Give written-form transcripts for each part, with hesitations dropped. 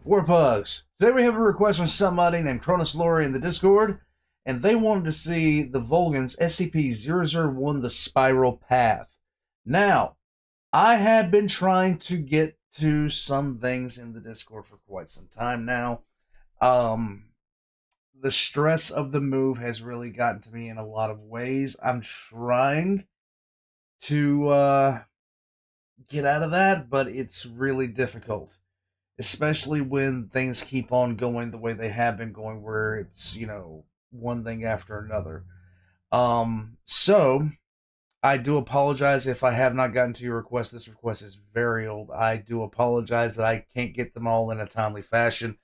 War Pugs. Today we have a request from somebody named Cronus Lori in the Discord, and they wanted to see the Volgun's SCP-001 The Spiral Path. Now, I have been trying to get to some things in the Discord for quite some time now. The stress of the move has really gotten to me in a lot of ways. I'm trying to get out of that, but it's really difficult. Especially when things keep on going the way they have been going, where it's, one thing after another. So, I do apologize if I have not gotten to your request. This request is very old. I do apologize that I can't get them all in a timely fashion.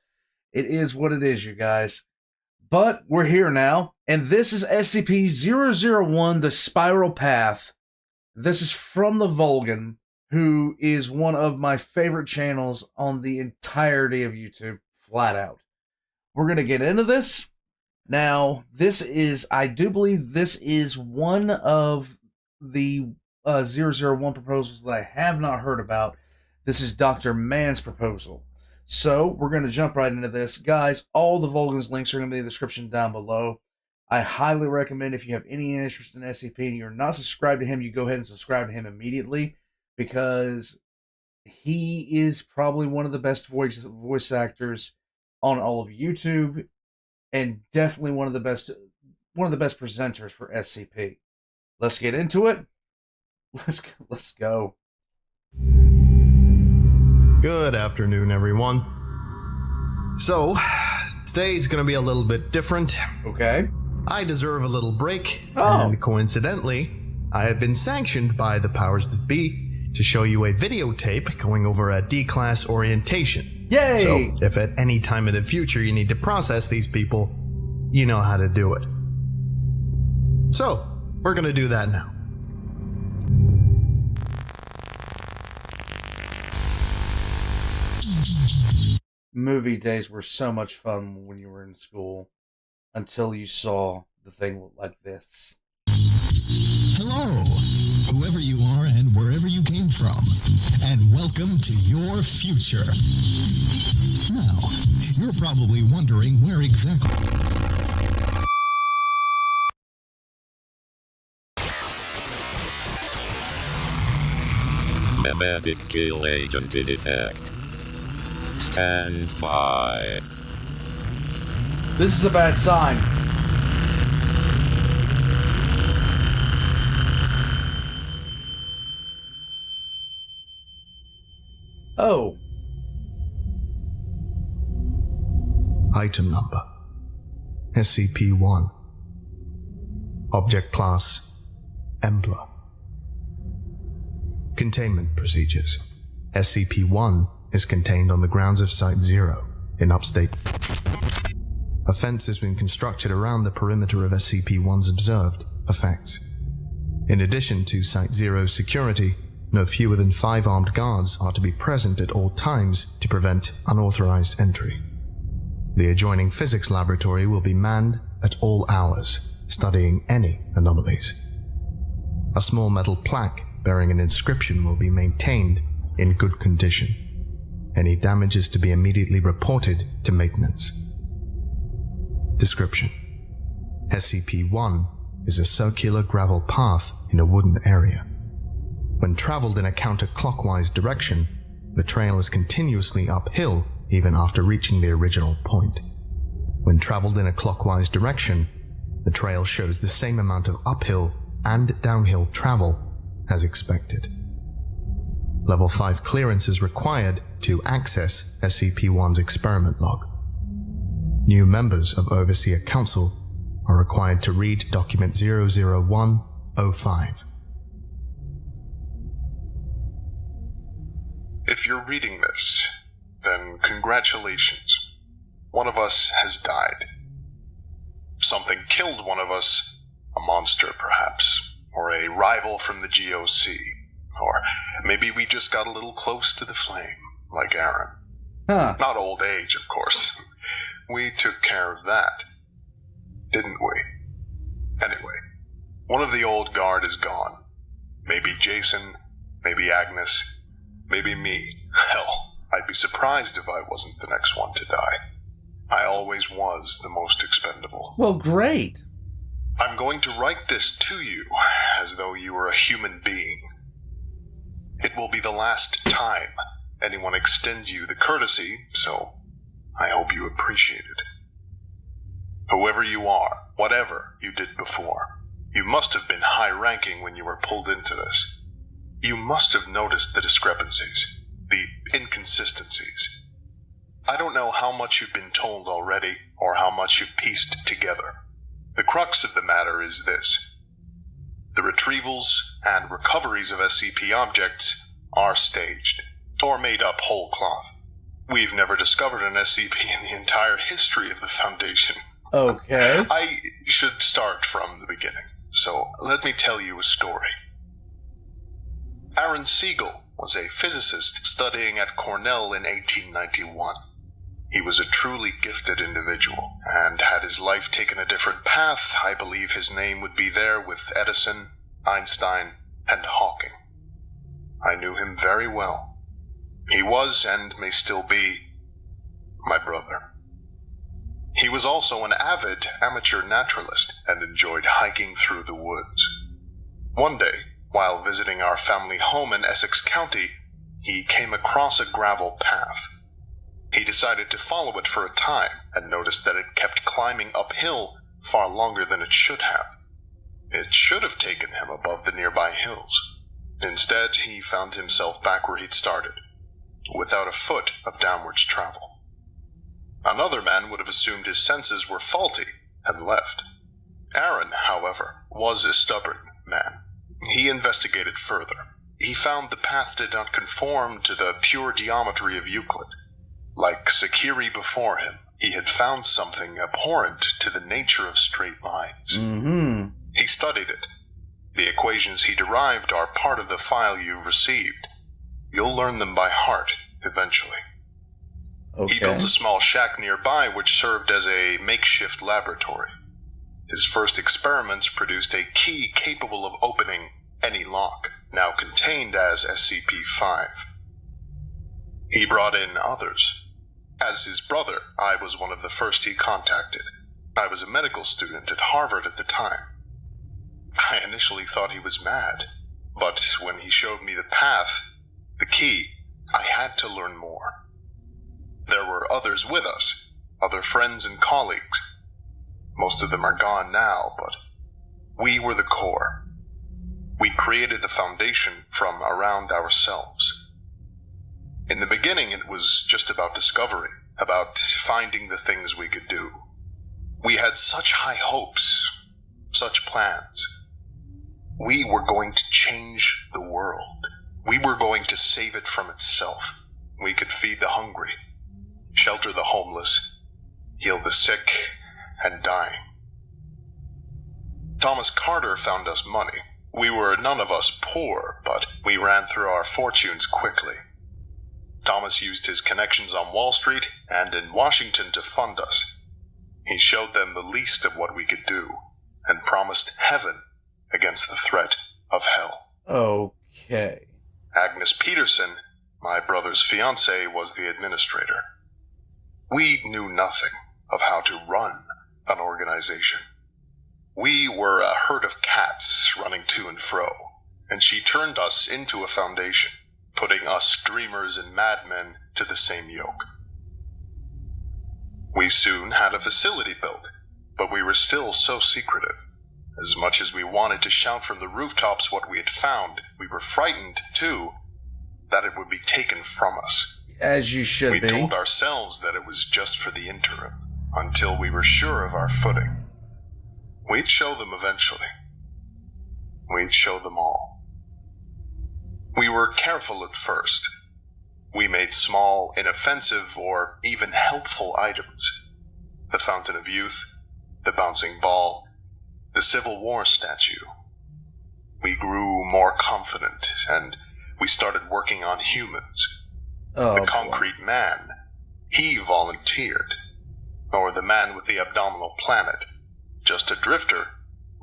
It is what it is, you guys. But we're here now, and this is SCP-001, The Spiral Path. This is from the Volgun, who is one of my favorite channels on the entirety of YouTube, flat out. We're going to get into this. Now, I do believe this is one of the 001 proposals that I have not heard about. This is Dr. Mann's proposal. So, we're going to jump right into this. Guys, all the Volgun's links are going to be in the description down below. I highly recommend, if you have any interest in SCP and you're not subscribed to him, you go ahead and subscribe to him immediately, because he is probably one of the best voice actors on all of YouTube, and definitely one of the best presenters for SCP. Let's get into it. Let's go. Good afternoon, everyone. So, today's gonna be a little bit different. Okay. I deserve a little break, Oh. and coincidentally, I have been sanctioned by the powers that be to show you a videotape going over a D-class orientation. Yay! So, if at any time in the future you need to process these people, you know how to do it. So, we're gonna do that now. Movie days were so much fun when you were in school, until you saw the thing look like this. Hello, whoever you are and wherever you came from, and welcome to your future. Now, you're probably wondering where exactly... Memetic kill agent in effect. Stand by. This is a bad sign. Oh. Item number SCP-1. Object class Embla. Containment procedures. SCP-1 is contained on the grounds of Site-0 in upstate. A fence has been constructed around the perimeter of SCP-1's observed effects. In addition to Site-0's security, no fewer than 5 armed guards are to be present at all times to prevent unauthorized entry. The adjoining physics laboratory will be manned at all hours, studying any anomalies. A small metal plaque bearing an inscription will be maintained in good condition. Any damage is to be immediately reported to maintenance. Description: SCP-1 is a circular gravel path in a wooden area. When traveled in a counterclockwise direction, the trail is continuously uphill even after reaching the original point. When traveled in a clockwise direction, the trail shows the same amount of uphill and downhill travel as expected. Level 5 clearance is required to access SCP-1's experiment log. New members of Overseer Council are required to read Document 001-05. If you're reading this, then congratulations. One of us has died. Something killed one of us, a monster perhaps, or a rival from the GOC. Or maybe we just got a little close to the flame, like Aaron. Huh. Not old age, of course. We took care of that, didn't we? Anyway, one of the old guard is gone. Maybe Jason, maybe Agnes, maybe me. Hell, I'd be surprised if I wasn't the next one to die. I always was the most expendable. Well, great. I'm going to write this to you as though you were a human being. It will be the last time anyone extends you the courtesy, so I hope you appreciate it. Whoever you are, whatever you did before, you must have been high-ranking when you were pulled into this. You must have noticed the discrepancies, the inconsistencies. I don't know how much you've been told already, or how much you've pieced together. The crux of the matter is this. The retrievals and recoveries of SCP objects are staged, or made up whole cloth. We've never discovered an SCP in the entire history of the Foundation. Okay. I should start from the beginning, so let me tell you a story. Aaron Siegel was a physicist studying at Cornell in 1891. He was a truly gifted individual, and had his life taken a different path, I believe his name would be there with Edison, Einstein, and Hawking. I knew him very well. He was, and may still be, my brother. He was also an avid amateur naturalist and enjoyed hiking through the woods. One day, while visiting our family home in Essex County, he came across a gravel path. He decided to follow it for a time and noticed that it kept climbing uphill far longer than it should have. It should have taken him above the nearby hills. Instead, he found himself back where he'd started, without a foot of downwards travel. Another man would have assumed his senses were faulty and left. Aaron, however, was a stubborn man. He investigated further. He found the path did not conform to the pure geometry of Euclid. Like Sakiri before him, he had found something abhorrent to the nature of straight lines. Mm-hmm. He studied it. The equations he derived are part of the file you've received. You'll learn them by heart, eventually. Okay. He built a small shack nearby which served as a makeshift laboratory. His first experiments produced a key capable of opening any lock, now contained as SCP-5. He brought in others. As his brother, I was one of the first he contacted. I was a medical student at Harvard at the time. I initially thought he was mad, but when he showed me the path, the key, I had to learn more. There were others with us, other friends and colleagues. Most of them are gone now, but we were the core. We created the Foundation from around ourselves. In the beginning, it was just about discovery, about finding the things we could do. We had such high hopes, such plans. We were going to change the world. We were going to save it from itself. We could feed the hungry, shelter the homeless, heal the sick and dying. Thomas Carter found us money. We were none of us poor, but we ran through our fortunes quickly. Thomas used his connections on Wall Street and in Washington to fund us. He showed them the least of what we could do, and promised heaven against the threat of hell. Okay. Agnes Peterson, my brother's fiancée, was the administrator. We knew nothing of how to run an organization. We were a herd of cats running to and fro, and she turned us into a foundation, putting us dreamers and madmen to the same yoke. We soon had a facility built, but we were still so secretive. As much as we wanted to shout from the rooftops what we had found, we were frightened, too, that it would be taken from us. As you should We be. told ourselves that it was just for the interim, until we were sure of our footing. We'd show them eventually. We'd show them all. We were careful at first. We made small, inoffensive, or even helpful items. The Fountain of Youth, the bouncing ball, the Civil War statue. We grew more confident, and we started working on humans. Oh, The boy. concrete man, he volunteered. Or the man with the abdominal planet. Just a drifter,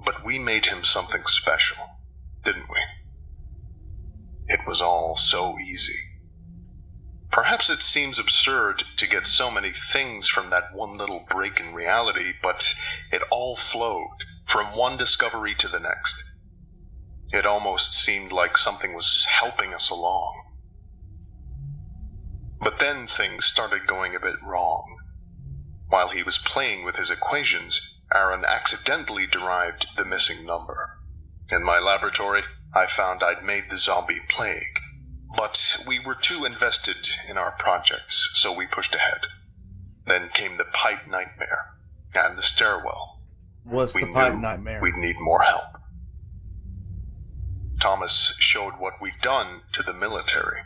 but we made him something special, didn't we? It was all so easy. Perhaps it seems absurd to get so many things from that one little break in reality, but it all flowed from one discovery to the next. It almost seemed like something was helping us along. But then things started going a bit wrong. While he was playing with his equations, Aaron accidentally derived the missing number. In my laboratory, I found I'd made the zombie plague. But we were too invested in our projects, so we pushed ahead. Then came the pipe nightmare and the stairwell. What's the pipe nightmare? We'd need more help. Thomas showed what we'd done to the military.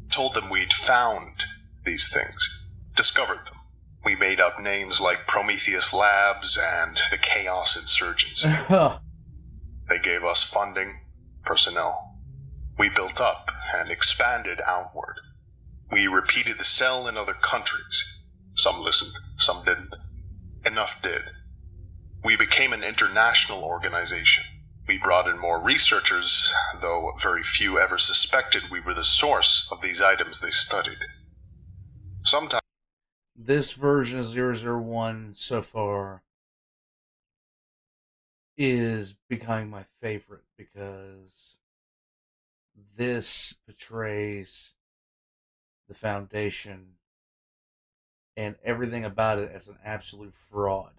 Told them we'd found these things, discovered them. We made up names like Prometheus Labs and the Chaos Insurgency. They gave us funding, personnel. We built up and expanded outward. We repeated the cell in other countries. Some listened, some didn't. Enough did. We became an international organization. We brought in more researchers, though very few ever suspected we were the source of these items they studied. Sometimes this version of 001 so far is becoming my favorite because this portrays the Foundation and everything about it as an absolute fraud.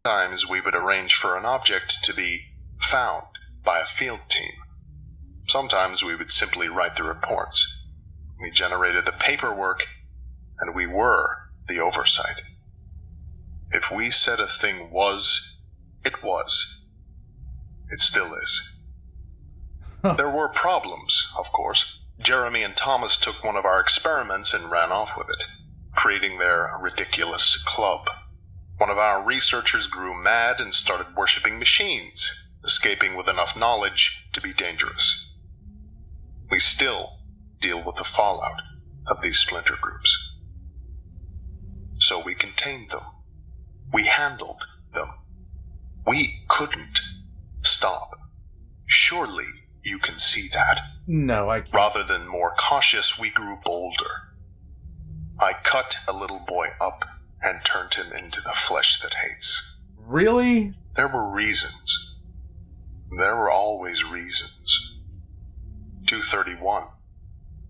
Sometimes we would arrange for an object to be found by a field team. Sometimes we would simply write the reports. We generated the paperwork, and we were the oversight. If we said a thing was, it was. It still is. There were problems, of course. Jeremy and Thomas took one of our experiments and ran off with it, creating their ridiculous club. One of our researchers grew mad and started worshipping machines, escaping with enough knowledge to be dangerous. We still deal with the fallout of these splinter groups. So we contained them. We handled them. We couldn't stop. Surely you can see that. No, I can't. Rather than more cautious, we grew bolder. I cut a little boy up and turned him into the flesh that hates. Really? There were reasons. There were always reasons. 231.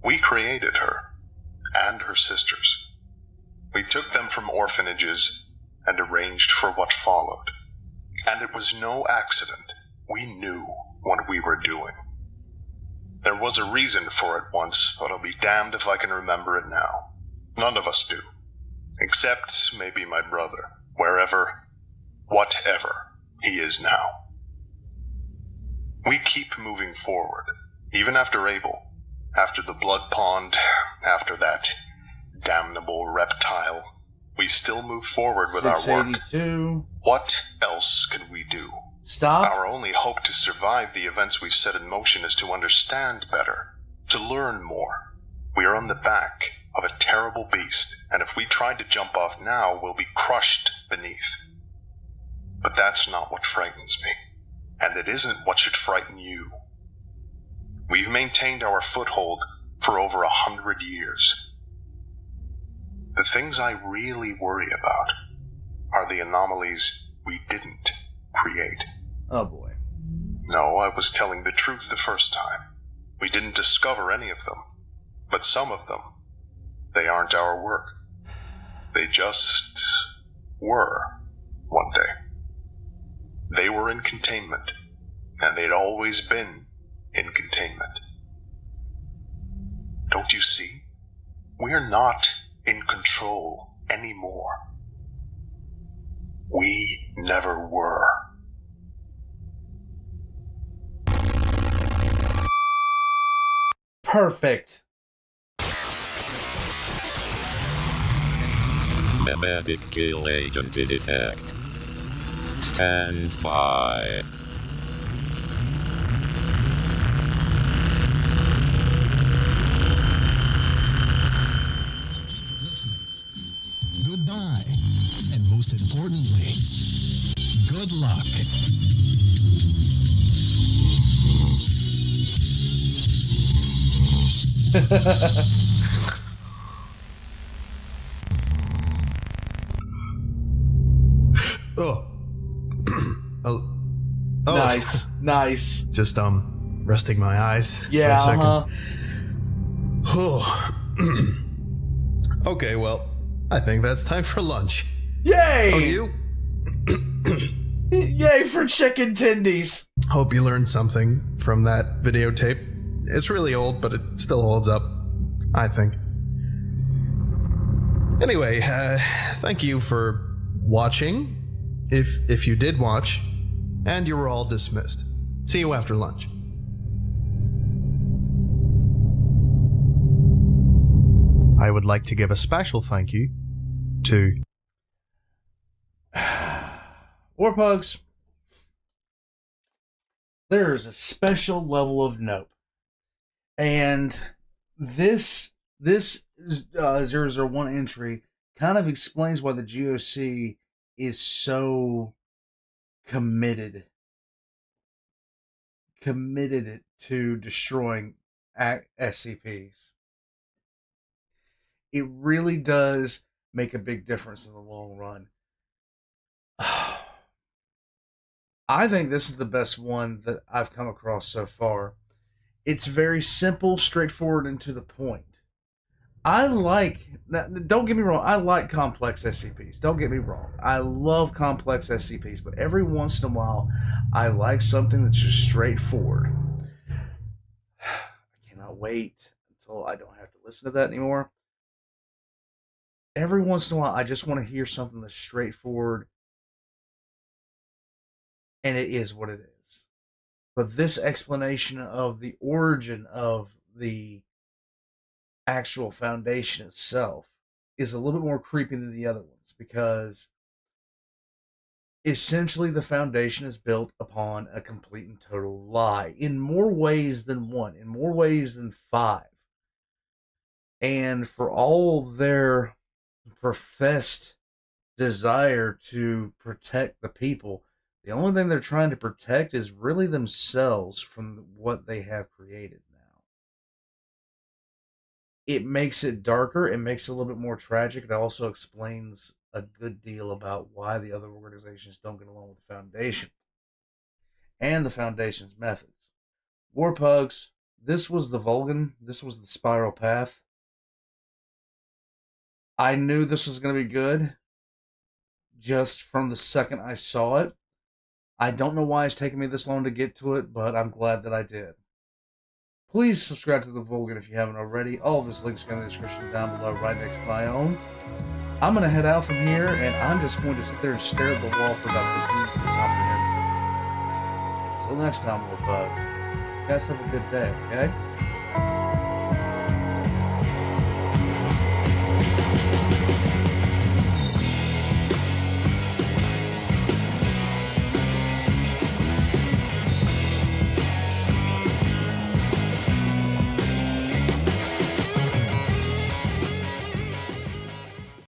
We created her and her sisters. We took them from orphanages and arranged for what followed. And it was no accident. We knew what we were doing. There was a reason for it once, but I'll be damned if I can remember it now. None of us do. Except maybe my brother, wherever, whatever he is now. We keep moving forward, even after Abel, after the blood pond, after that damnable reptile. We still move forward with our work. 682. What else can we do? Stop. Our only hope to survive the events we've set in motion is to understand better, to learn more. We are on the back of a terrible beast, and if we try to jump off now, we'll be crushed beneath. But that's not what frightens me, and it isn't what should frighten you. We've maintained our foothold for over 100 years. The things I really worry about are the anomalies we didn't create. Oh boy. No, I was telling the truth the first time. We didn't discover any of them. But some of them, they aren't our work. They just were one day. They were in containment, and they'd always been in containment. Don't you see? We're not in control anymore. We never were. Perfect. Medic kill agent in effect. Stand by. Thank you for listening. Goodbye. And most importantly, good luck. Nice. Nice. Just resting my eyes Yeah, for a second. Okay, well, I think that's time for lunch. Yay! Oh, you? Yay for chicken tendies! Hope you learned something from that videotape. It's really old, but it still holds up, I think. Anyway, thank you for watching, if you did watch, and you were all dismissed. See you after lunch. I would like to give a special thank you to Warpugs, there's a special level of nope. And this 001 entry kind of explains why the GOC is so committed to destroying SCPs. It really does make a big difference in the long run. I think this is the best one that I've come across so far. It's very simple, straightforward, and to the point. Don't get me wrong, I like complex SCPs. Don't get me wrong. I love complex SCPs, but every once in a while, I like something that's just straightforward. I cannot wait until I don't have to listen to that anymore. Every once in a while, I just want to hear something that's straightforward, and it is what it is. But this explanation of the origin of the actual Foundation itself is a little bit more creepy than the other ones, because essentially the Foundation is built upon a complete and total lie in more ways than one, in more ways than 5. And for all their professed desire to protect the people, the only thing they're trying to protect is really themselves from what they have created now. It makes it darker, it makes it a little bit more tragic. It also explains a good deal about why the other organizations don't get along with the Foundation and the Foundation's methods. Warpugs, this was the Volgun, this was the Spiral Path. I knew this was going to be good just from the second I saw it. I don't know why it's taken me this long to get to it, but I'm glad that I did. Please subscribe to the Volgun if you haven't already. All of his links are in the description down below, right next to my own. I'm going to head out from here, and I'm just going to sit there and stare at the wall for about 15 minutes to comprehend things. Until next time, little bugs. You guys have a good day, okay?